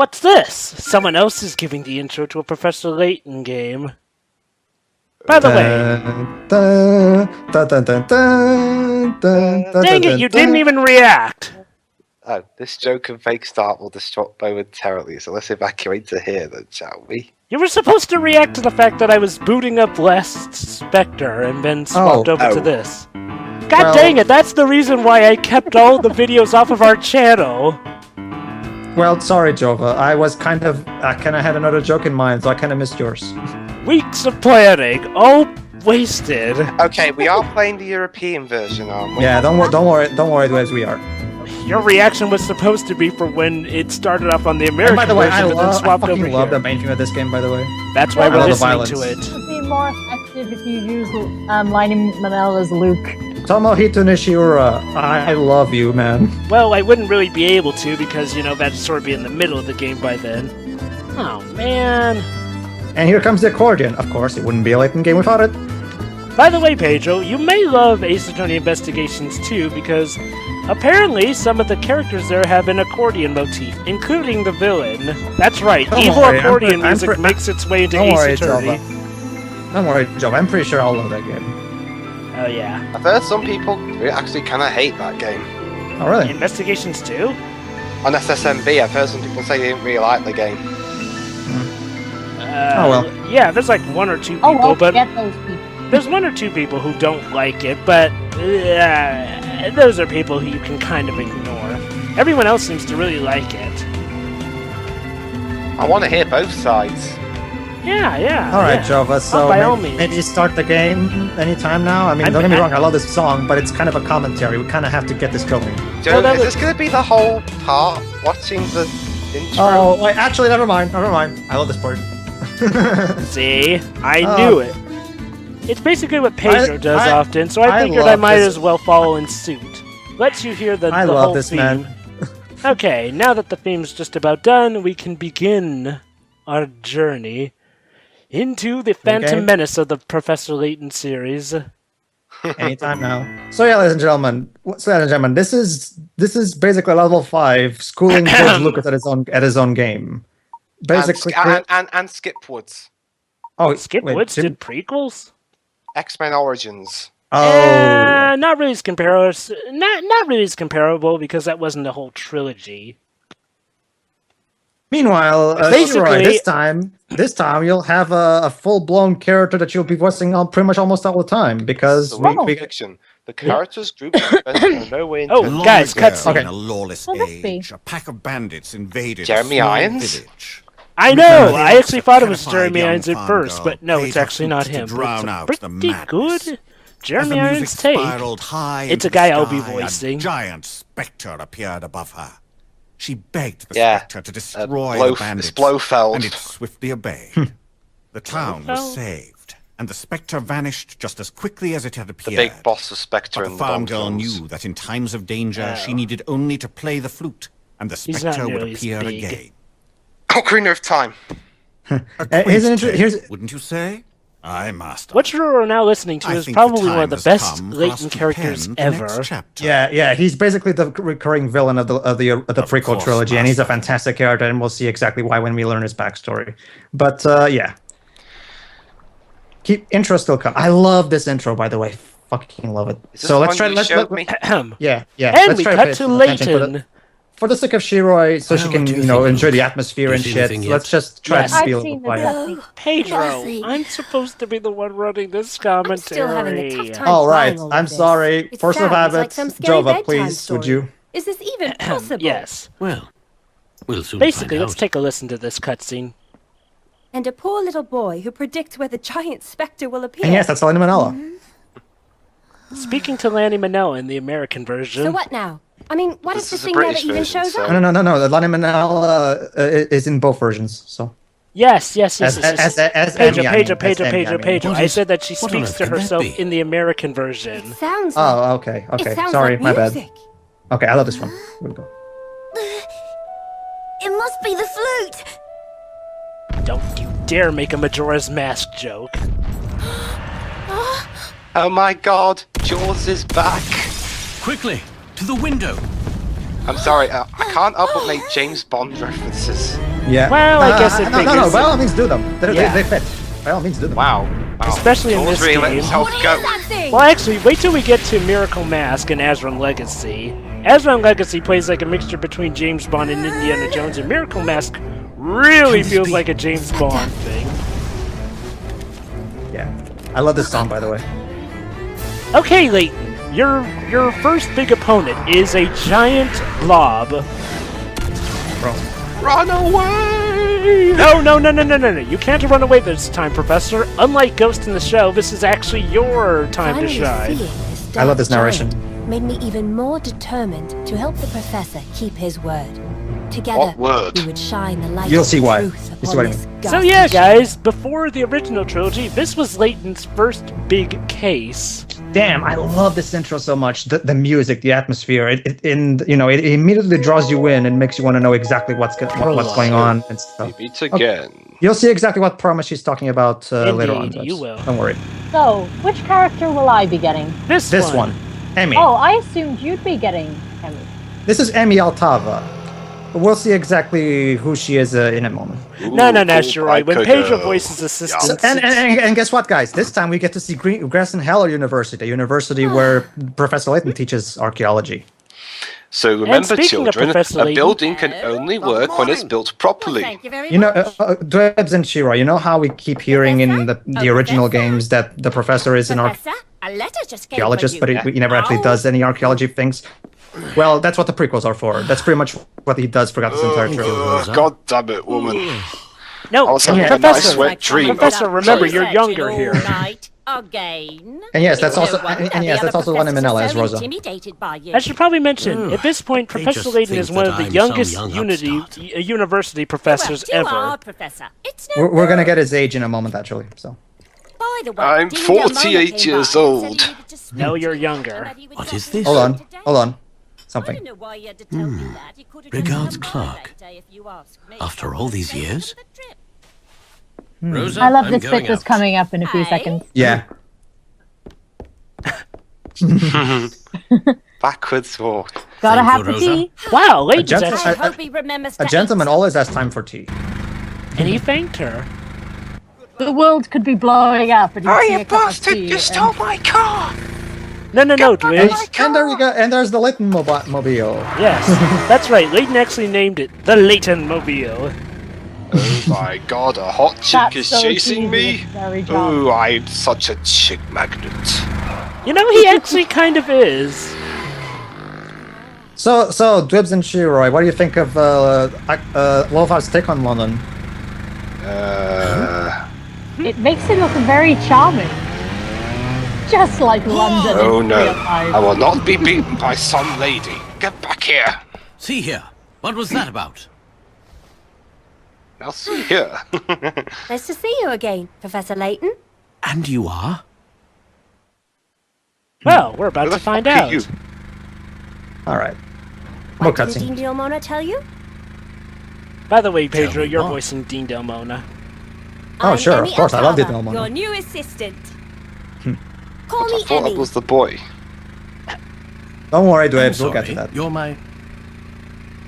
What's this? Someone else is giving the intro to a Professor Layton game. By the way... Dang it, you didn't even react! Oh, this joke and fake start will destruct momentarily, so let's evacuate to here then, shall we? You were supposed to react to the fact that I was booting up last Spectre and then swapped over to this. God dang it, that's the reason why I kept all the videos off of our channel. Well, sorry, Jovah. I was I kind of had another joke in mind, so I kind of missed yours. Weeks of planning, all wasted. Okay, we are playing the European version, aren't we? Yeah, don't worry, as we are. Your reaction was supposed to be for when it started off on the American by the way, version, and then swapped over I love here. the main theme of this game, by the way. That's why we're listening to it. It would be more effective if you use Lighting Manel as Luke. Tomohito Nishiura, I love you, man. Well, I wouldn't really be able to because, you know, that'd sort of be in the middle of the game by then. Oh, man. And here comes the accordion. Of course, it wouldn't be a Layton game without it. By the way, Pedro, you may love Ace Attorney Investigations too, because apparently some of the characters there have an accordion motif, including the villain. That's right, evil accordion music makes its way into Ace Attorney. Don't worry, Jovah. I'm pretty sure I'll love that game. Oh yeah. I've heard some people actually kind of hate that game. Oh really? Investigations too? On SSMB, I've heard some people say they didn't really like the game. Oh well. Yeah, there's like one or two people, but get those people. There's one or two people who don't like it, but those are people who you can kind of ignore. Everyone else seems to really like it. I want to hear both sides. Yeah. All right, Jovah. So by all means. maybe start the game anytime now. I mean, don't get me wrong. I love this song, but it's kind of a commentary. We kind of have to get this going. Joe, is this going to be the whole part? Watching the intro? Oh, wait, actually, never mind. I love this part. See, I knew it. It's basically what Pedro does often, so I figured I might as well follow in suit. Lets you hear the whole theme. Man. Okay, now that the theme's just about done, we can begin our journey into the Phantom Menace of the Professor Layton series. Anytime now. So yeah, ladies and gentlemen, this is basically level 5 schooling George Lucas at his own game. Basically, and Skip Woods. Oh, Skip Woods did prequels? X-Men Origins. Oh, not really as comparable. Not really as comparable because that wasn't a whole trilogy. Meanwhile, basically, this time you'll have a full-blown character that you'll be voicing on pretty much almost all the time because fiction. The characters group no way into guys, cutscene. In a lawless age, a pack of bandits invaded Jeremy a small Irons? village. I know. I actually thought it was Jeremy Irons at first, but no, it's actually not him. It's pretty good. Jeremy Irons' take. It's a guy I'll be voicing. A giant Spectre appeared above her. She begged the Spectre to destroy the bandits, and it swiftly obeyed. The town was saved, and the Spectre vanished just as quickly as it had appeared. The big boss of Spectre and the farm girl knew that in times of danger she needed only to play the flute, and the Spectre would appear again. Ocarina of Time. Wouldn't you say? Aye, master. What you're now listening to is probably one of the best Layton characters ever. Yeah, he's basically the recurring villain of the prequel trilogy, and he's a fantastic character, and we'll see exactly why when we learn his backstory. But yeah, intro still come. I love this intro, by the way. Fucking love it. So let's try. Yeah. And we cut to Layton. For the sake of Shiroi, so she can, enjoy the atmosphere and shit. Let's just try to feel the Pedro, I'm supposed to be the one running this commentary. Still having a tough time. All right, I'm sorry. Force of habit, Jovah, please, would you? Is this even possible? Yes. Well, we'll soon Basically, find let's out. take a listen to this cutscene. And a poor little boy who predicts where the giant Spectre will appear. And yes, that's Lanny Manella. Speaking to Lanny Manella in the American version. So what now? I mean, what is the thing there that even shows up? No. Lanny Manella is in both versions, so. Yes. As Pedro. I said that she speaks to herself in the American version. It sounds like... Oh, okay. It sounds Sorry, like my bad. music. Okay, I love this one. Here we go. It must be the flute! Don't you dare make a Majora's Mask joke. Oh my god, Jaws is back! Quickly, to the window! I'm sorry, I can't help but make James Bond references. Yeah. Well, I guess it no, figures. by all means do them. Yeah. They fit. By all means do them. Wow. Especially in this Really let game. himself What is go. that thing? Well, actually, wait till we get to Miracle Mask and Azran Legacy. Azran Legacy plays like a mixture between James Bond and Indiana Jones, and Miracle Mask really feels like a James Bond thing. Yeah. I love this song, by the way. Okay, Layton, your first big opponent is a giant blob. Bro. Run away! No! You can't run away this time, Professor. Unlike Ghost in the Shell, this is actually your time to shine. I love this narration. Made me even more determined to help the Professor keep his word. Together, What word? we would shine the light You'll of see why. truth You see upon what I this mean. So ghastly yeah, ship. guys, before the original trilogy, this was Layton's first big case. Damn, I love this intro so much. The music, the atmosphere, it immediately draws you in and makes you want to know exactly what's going on and stuff. Meet again. You'll see exactly what promise she's talking about later on. Indeed, you will. Don't worry. So, which character will I be getting? This one, Emmy. Oh, I assumed you'd be getting Emmy. This is Emmy Altava. We'll see exactly who she is in a moment. No, you're right. When Pedro voices assistants... And guess what, guys? This time we get to see Grayson Heller University, a university where Professor Layton teaches archaeology. So remember, speaking of children, Professor a Layton- building can only work when it's built properly. Thank you very You know, much. Dwebs and Shira, you know how we keep hearing in the original games that the professor is an Professor, a letter just came archaeologist, for but you. he never actually does any archaeology things? Well, that's what the prequels are for. That's pretty much what he does throughout this entire trilogy. God damn it, woman. No, I was having a nice Professor, wet dream. Professor, remember, you're Searching younger all here. night again. And yes, that's No also wonder and yes, the that's other also one in professors Manila are as so Rosa. intimidated by you. I should probably mention, at this point, They Professor just Layton think is one of that the I'm youngest some young upstart. university professors You are too ever. hard, Professor. It's no We're gonna good. get his age in a moment, actually. So By the way, I'm Dean Delmona 48 came years by and old. said he needed to speak No, to you're you younger. and that he would What drop is in this? hold on, today. hold on, I something. don't know why you had to tell me that. You could have Regards, just come by Clark. later if you asked me. After all these years? I love this bit that's coming up in a few Hey. seconds. Yeah. Backwards walk. Gotta Thank have you, the Rosa. tea. Wow, Layton's gentle- actually... I hope he remembers A to gentleman eat. always has time for tea. And he thanked her. The world could be blowing up, and Oh, he'd you see a cup of bastard! tea You stole and- my car! No, Dwiz. And there you go. And there's the Layton mobile. Yes, that's right. Layton actually named it the Layton Mobile. Oh my god, a hot chick That's is so chasing cheesy, me? it's very charming. Oh, I'm such a chick magnet. You know, he actually kind of is. So Dwebs and Shiroi, what do you think of Wolfhard's take on London? It makes it look very charming. Just like London. Oh in no, real life. I will not be beaten by some lady. Get back here. See here. What was that about? Now see here. Nice to see you again, Professor Layton. And you are? Well, we're about Who to the find fuck are out. you? All right. More What did Dean cutscenes. Delmona tell you? By the way, Pedro, me you're more. voicing Dean Delmona. Oh, I'm sure, of Emmy course, I love Altava, Dean Delmona. Your new assistant. Call I me thought Emmy. it was the boy. Don't worry, I'm Dwebs, we'll get to sorry. that. You're my...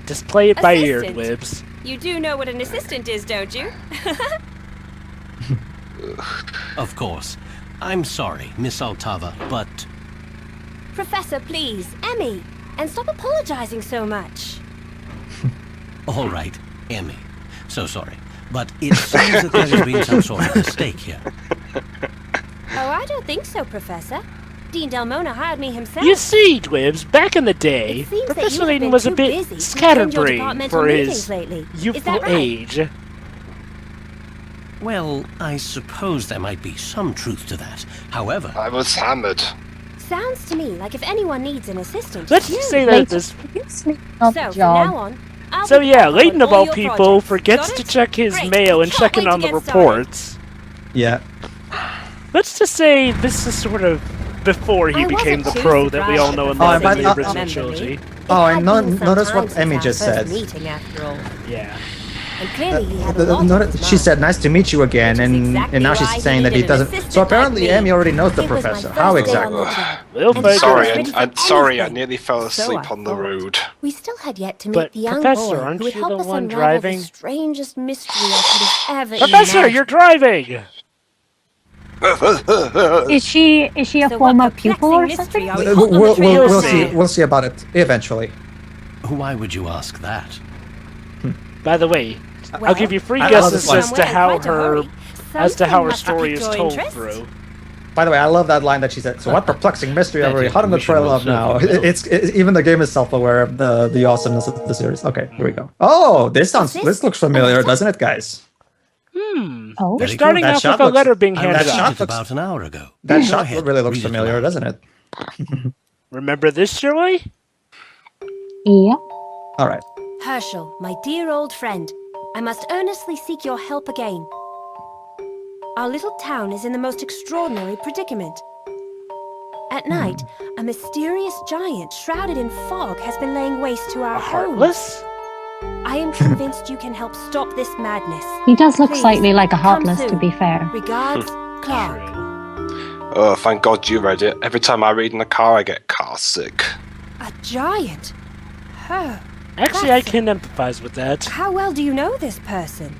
Just play it by ear, Assistant. Dwibs. You do know what an assistant is, don't you? Of course. I'm sorry, Miss Altava, but... Professor, please, Emmy. And stop apologizing so much. All right, Emmy. So sorry. But it seems that there has been some sort of mistake here. Oh, I don't think so, Professor. Dean Delmona hired me himself. You see, Dwibs, back in the day, It seems that Professor you have Layton been was a too bit busy to attend your scatterbrained departmental for meetings his lately. Is youthful that right? age. Well, I suppose there might be some truth to that. However... I was hammered. Sounds to me like if anyone needs an assistant, Let's it's just you. say that Layton, this... you sleep on So, the from job. now on, I'll So be yeah, back Layton on of all all your people projects. forgets Got to it? check his Great. mail and Can't check in wait on to the get started. reports. Yeah. Let's just say this is sort of before he I became the wasn't too pro that we all surprised know at and the love first in the meeting. original Remember me? trilogy. It Oh, had and been some notice time what since Emmy our just first said. meeting, after all. Yeah. And clearly he had a lot on his She mind. said, "Nice to meet you again," and now she's saying that he doesn't. So apparently, Amy already knows the professor. How exactly? Sorry, I nearly fell asleep on the road. We still had yet to meet But the young Professor, boy aren't who would you help the us one unravel driving? the strangest mystery I could have ever Professor, imagined. you're driving! Is she a So former what pupil or perplexing mystery something? are we hot on the trail We'll for? see. We'll see about it eventually. Why would you ask that? By the way, Well, I'll give you free I love guesses this one. as to how her Something story is must have piqued your told interest. through. By the way, I love that line that she said. So what perplexing mystery are we Betty, hot on the we should trail move of now? slowly, Will. It's even the game is self-aware of the awesomeness of the series. Okay, here we go. Oh, this looks familiar, doesn't it, guys? Oh, They're Very starting That off shot with a looks- letter being I handed that read shot out. it looks- about an hour ago. That Go shot ahead, really looks read it familiar, aloud. doesn't it? Remember this, Shirley? yeah. All right. Hershel, my dear old friend, I must earnestly seek your help again. Our little town is in the most extraordinary predicament. At night, a mysterious giant shrouded in fog has been laying waste to our homes. Heartless? I am convinced you can help stop this madness. He does look Please, slightly like a come Heartless, to soon. be fair. Regards, Clark. Oh, thank God you read it. Every time I read in the car, I get car sick. A giant? Her? Actually, I can empathize with that. How well do you know this person?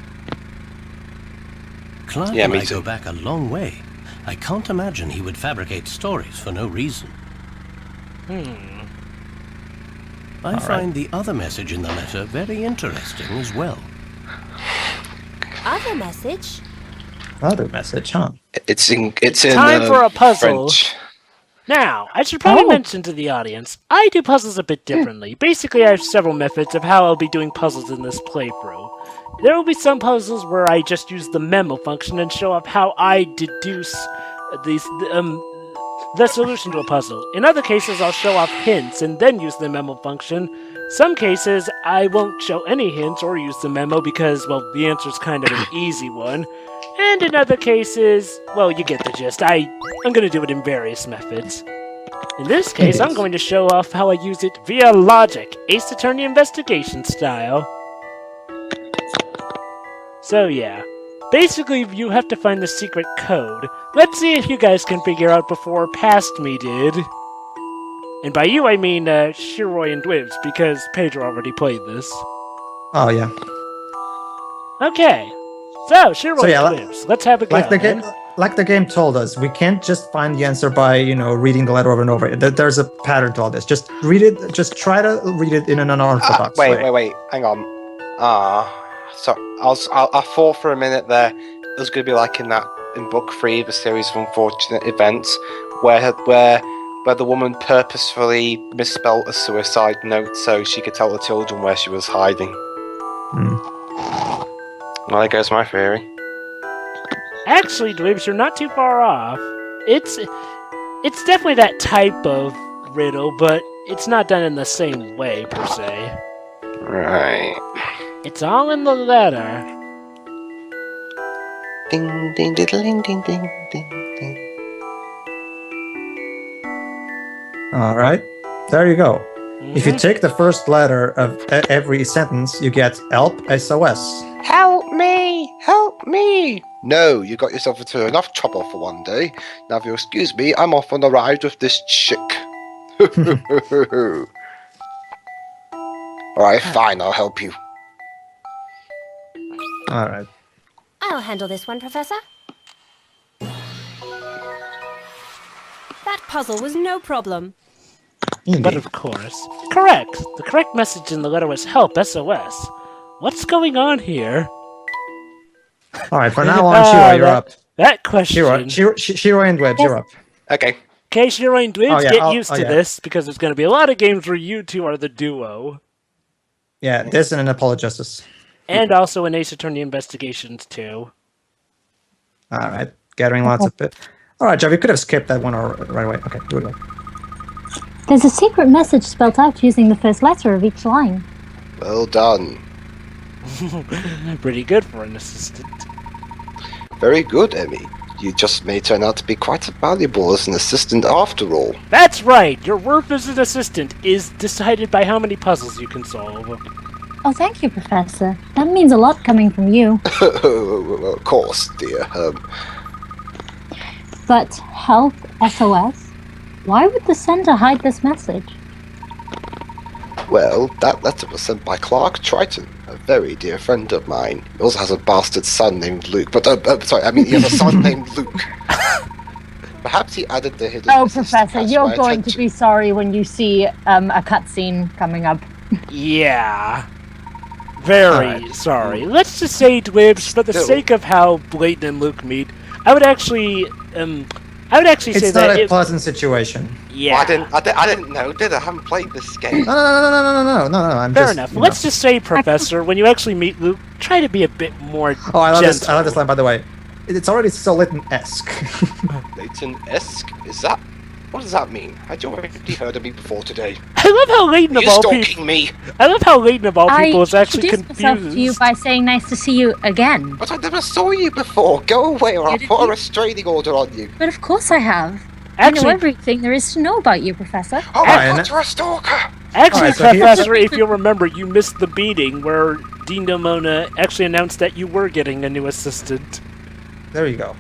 Clark Yeah, and me I too. go back a long way. I can't imagine he would fabricate stories for no reason. I find the other message in the letter very interesting as well. Other message? Other message, huh? It's in time for a puzzle. French. Now, I should probably Oh. mention to the audience, I do puzzles a bit differently. Basically, I have several methods of how I'll be doing puzzles in this playthrough. There will be some puzzles where I just use the memo function and show off how I deduce the solution to a puzzle. In other cases, I'll show off hints and then use the memo function. Some cases, I won't show any hints or use the memo because, well, the answer's kind of an easy one. And in other cases, well, you get the gist. I'm going to do it in various methods. In this case, I'm going to show off how I use it via logic, Ace Attorney investigation style. So yeah, basically you have to find the secret code. Let's see if you guys can figure out before Past Me did. And by you I mean Shiroi and Dwibs, because Pedro already played this. Oh yeah. Okay, so Shiroi So, yeah, and Dwibs, let's have a go. Like the game told us, we can't just find the answer by reading the letter over and over. There's a pattern to all this. Just read it. Just try to read it in an unorthodox way. Wait, hang on. So I thought for a minute there it was going to be like in book 3 of a series of unfortunate events where the woman purposefully misspelled a suicide note so she could tell the children where she was hiding. Well, there goes my theory. Actually, Dweebs, you're not too far off. It's definitely that type of riddle, but it's not done in the same way, per se. Right. It's all in the letter. Ding, ding, ding, ding, ding, ding, ding. All right. There you go. If you Mhm. take the first letter of every sentence, you get help, SOS. Help me! Help me! No, you got yourself into enough trouble for one day. Now, if you'll excuse me, I'm off on a ride with this chick. Alright, fine, I'll help you. All right. I'll handle this one, Professor. That puzzle was no problem. But Indeed. of course. Correct! The correct message in the letter was help, SOS. What's going on here? All right. For now on, Shiro, you're up. That question. Shiro and Dweebs, you're up. Okay. Okay, Shiroi and Dweebs, Oh, yeah, get used to yeah. this, because there's going to be a lot of games where you two are the duo. Yeah, this and an Apologists. And also in Ace Attorney Investigations, too. All right. Gathering lots of bit. All right, Jeff, you could have skipped that one right away. Okay, do it again. There's a secret message spelled out using the first letter of each line. Well done. Pretty good for an assistant. Very good, Emmy. You just may turn out to be quite valuable as an assistant after all. That's right! Your worth as an assistant is decided by how many puzzles you can solve. Oh, thank you, Professor. That means a lot coming from you. Of course, dear. But help SOS? Why would the sender hide this message? Well, that letter was sent by Clark Triton, a very dear friend of mine. He also has a bastard son named Luke. But, he has a son named Luke. Perhaps he added the hidden... Oh, Professor, you're going to be sorry when you see a cutscene coming up. Yeah. Very sorry. Let's just say, Dwibs, for the sake of how Layton and Luke meet, I would actually say that it's not a pleasant situation. Yeah. Well, I didn't know, did I? I haven't played this game. No. I'm Fair enough. Let's just say, Professor, when you actually meet Luke, try to be a bit more gentle. I love this line, by the way. It's already so Layton-esque. Layton-esque? Is that... What does that mean? Had you already heard of me before today? I love how Layton of all people... me? I love how Layton of all people is actually confused. I introduced myself to you by saying nice to see you again. But I never saw you before. Go away or I'll put a restraining order on you. But of course I have. Actually, I know everything there is to know about you, Professor. Oh my God, you're a stalker! Actually, Professor, if you'll remember, you missed the meeting where Dean Domona actually announced that you were getting a new assistant. There you go.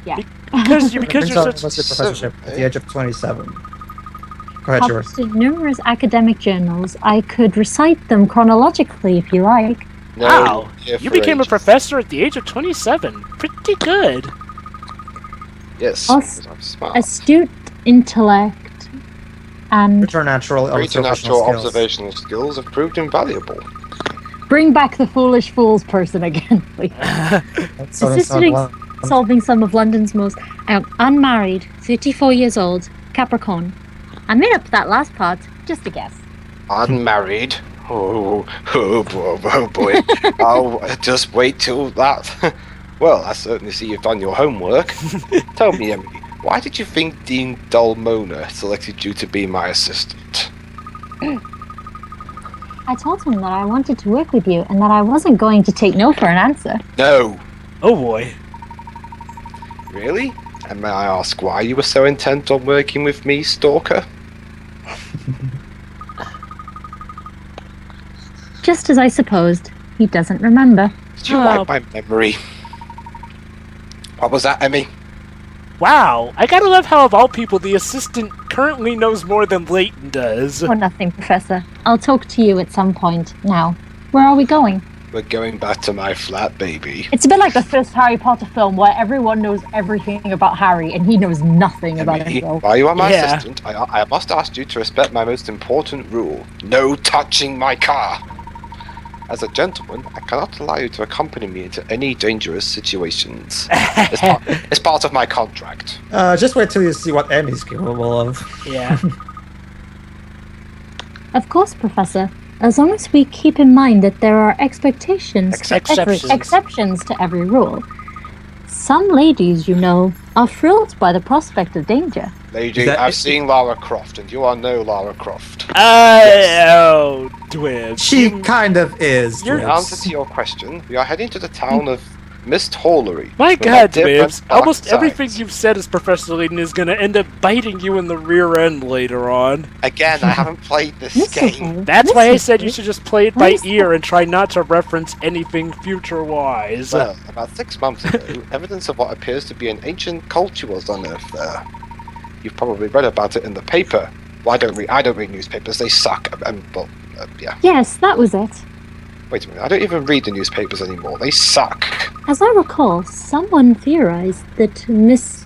Yeah. Because you're such... professorship at the age of 27. Go ahead, yours. Published in numerous academic journals. I could recite them chronologically if you like. No, wow, you became a professor at the age of 27. Pretty good. Yes, I'm smart. Astute intellect and... Preternatural observational skills have proved invaluable. Bring back the foolish fools person again, please. Assisted in solving some of London's most... unmarried, 34 years old, Capricorn. I made up that last part, just a guess. Unmarried? Oh boy. I'll just wait till that. Well, I certainly see you've done your homework. Tell me, Emily, why did you think Dean Dalmona selected you to be my assistant? I told him that I wanted to work with you and that I wasn't going to take no for an answer. No. Oh boy. Really? And may I ask why you were so intent on working with me, Stalker? Just as I supposed. He doesn't remember. Did you like my memory? What was that, Emmy? Wow, I gotta love how, of all people, the assistant currently knows more than Layton does. Oh, nothing, Professor. I'll talk to you at some point. Now, where are we going? We're going back to my flat, baby. It's a bit like the first Harry Potter film, where everyone knows everything about Harry, and he knows nothing about himself. While you are my assistant, I must ask you to respect my most important rule. No touching my car! As a gentleman, I cannot allow you to accompany me into any dangerous situations. It's part of my contract. Just wait till you see what Emmy's capable of. Yeah. Of course, Professor. As long as we keep in mind that there are exceptions to every rule. Some ladies, you know, are thrilled by the prospect of danger. Lady, I've seen Lara Croft, and you are no Lara Croft. Oh, Dwib. She kind of is. In answer to your question, we are heading to the town of Misthallery. My God, Dwibs. Almost everything you've said as Professor Layton is going to end up biting you in the rear end later on. Again, I haven't played this game. That's why I said you should just play it by ear and try not to reference anything future-wise. Well, about 6 months ago, evidence of what appears to be an ancient culture was unearthed there. You've probably read about it in the paper. Well, I don't read newspapers. They suck. Yeah. Yes, that was it. Wait a minute. I don't even read the newspapers anymore. They suck. As I recall, someone theorized that Miss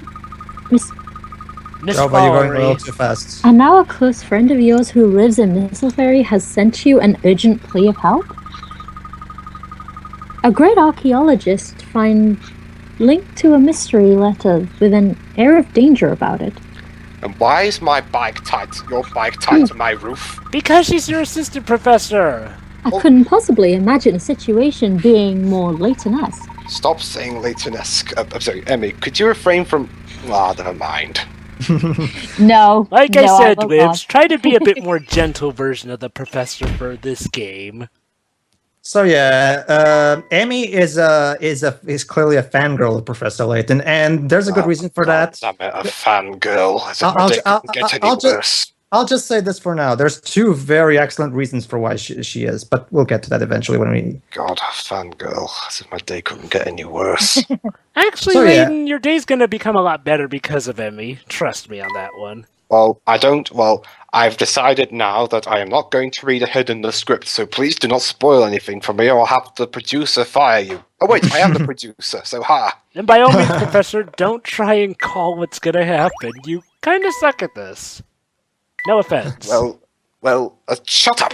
Jovah, you're going a little too fast. And now a close friend of yours who lives in Misthallery has sent you an urgent plea of help? A great archaeologist find linked to a mystery letter with an air of danger about it. And why is your bike tied to my roof? Because she's your assistant professor. I couldn't possibly imagine a situation being more Layton-esque. Stop saying Layton-esque. I'm sorry, Emmy, could you refrain from... never mind. No. Like I said, Wibbs, try to be a bit more gentle version of the professor for this game. So yeah, Amy is clearly a fangirl of Professor Layton, and there's a good reason for that. Damn it, a fangirl. I'll just say this for now. There's 2 very excellent reasons for why she is, but we'll get to that eventually when we... God, fangirl. As if my day couldn't get any worse. Actually, Layton, your day's gonna become a lot better because of Emmy. Trust me on that one. Well, I've decided now that I am not going to read ahead in the script, so please do not spoil anything for me or I'll have the producer fire you. Oh wait, I am the producer, so ha! And by all means, Professor, don't try and call what's gonna happen. You kinda suck at this. No offense. Well, shut up!